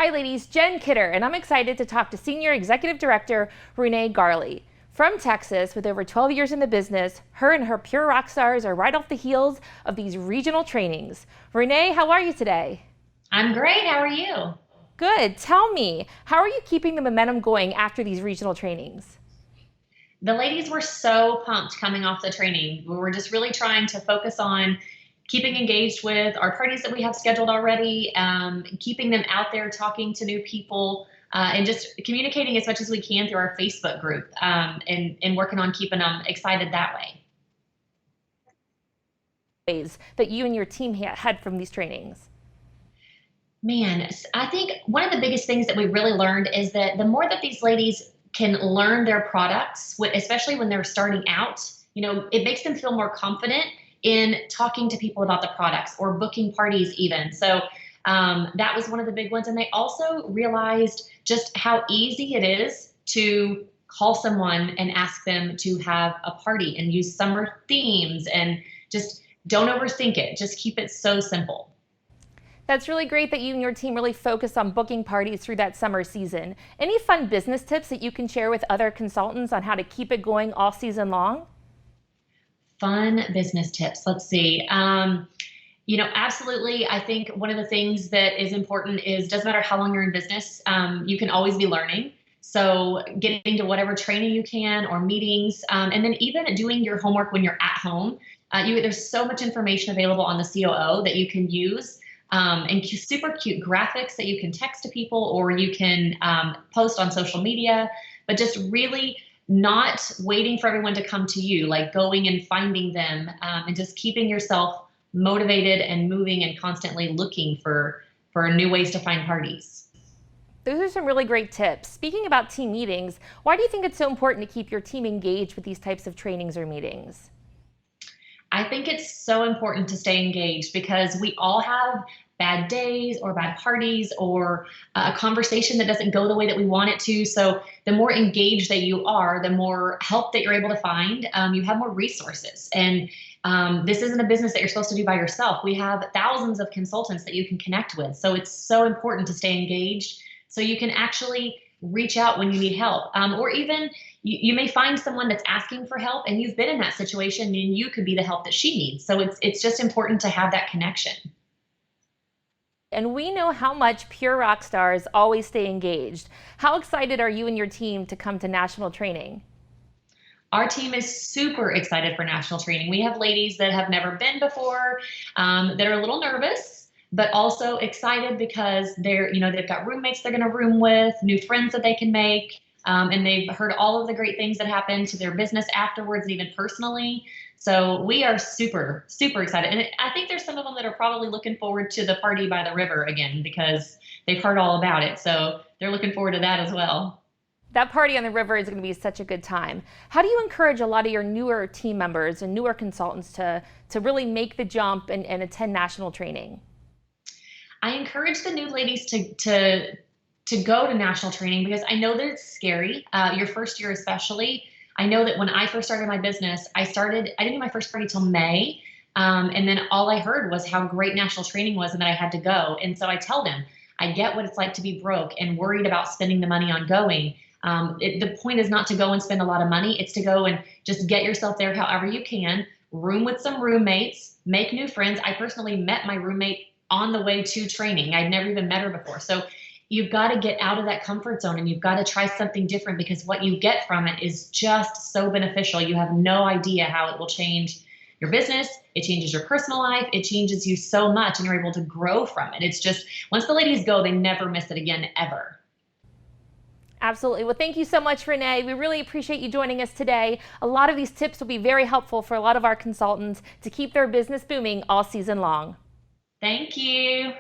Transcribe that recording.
Hi ladies, Jen Kidder, and I'm excited to talk to Senior Executive Director Renee Garley. From Texas, with over 12 years in the business, her and her pure rock stars are right off the heels of these regional trainings. Renee, how are you today? I'm great. How are you? Good. Tell me, how are you keeping the momentum going after these regional trainings? The ladies were so pumped coming off the training. We were just really trying to focus on keeping engaged with our parties that we have scheduled already, keeping them out there talking to new people, and just communicating as much as we can through our Facebook group, and working on keeping them excited that way. Ways that you and your team had from these trainings? Man, I think one of the biggest things that we really learned is that the more that these ladies can learn their products, especially when they're starting out, it makes them feel more confident in talking to people about the products or booking parties even. So that was one of the big ones. And they also realized just how easy it is to call someone and ask them to have a party and use summer themes, and just don't overthink it. Just keep it so simple. That's really great that you and your team really focus on booking parties through that summer season. Any fun business tips that you can share with other consultants on how to keep it going all season long? Fun business tips. Let's see. Absolutely. I think one of the things that is important is doesn't matter how long you're in business, you can always be learning. So getting to whatever training you can or meetings, and then even doing your homework when you're at home. There's so much information available on the COO that you can use, and super cute graphics that you can text to people or you can post on social media, but just really not waiting for everyone to come to you, like going and finding them, and just keeping yourself motivated and moving and constantly looking for new ways to find parties. Those are some really great tips. Speaking about team meetings, why do you think it's so important to keep your team engaged with these types of trainings or meetings? I think it's so important to stay engaged because we all have bad days or bad parties or a conversation that doesn't go the way that we want it to. So the more engaged that you are, the more help that you're able to find. You have more resources. And this isn't a business that you're supposed to do by yourself. We have thousands of consultants that you can connect with. So it's so important to stay engaged so you can actually reach out when you need help. Or even you may find someone that's asking for help and you've been in that situation and you could be the help that she needs. So it's just important to have that connection. And we know how much pure rock stars always stay engaged. How excited are you and your team to come to national training? Our team is super excited for national training. We have ladies that have never been before, that are a little nervous, but also excited because they've got roommates they're going to room with, new friends that they can make, and they've heard all of the great things that happen to their business afterwards, and even personally. So we are super, super excited. And I think there's some of them that are probably looking forward to the party by the river again because they've heard all about it. So they're looking forward to that as well. That party on the river is going to be such a good time. How do you encourage a lot of your newer team members and newer consultants to really make the jump and attend national training? I encourage the new ladies to go to national training because I know that it's scary. Your first year especially. I know that when I first started my business, I didn't do my first party till May. And then all I heard was how great national training was and that I had to go. And so I tell them, I get what it's like to be broke and worried about spending the money on going. The point is not to go and spend a lot of money. It's to go and just get yourself there however you can, room with some roommates, make new friends. I personally met my roommate on the way to training. I'd never even met her before. So you've got to get out of that comfort zone and you've got to try something different because what you get from it is just so beneficial. You have no idea how it will change your business. It changes your personal life. It changes you so much and you're able to grow from it. It's just, once the ladies go, they never miss it again, ever. Absolutely. Well, thank you so much, Renee. We really appreciate you joining us today. A lot of these tips will be very helpful for a lot of our consultants to keep their business booming all season long. Thank you.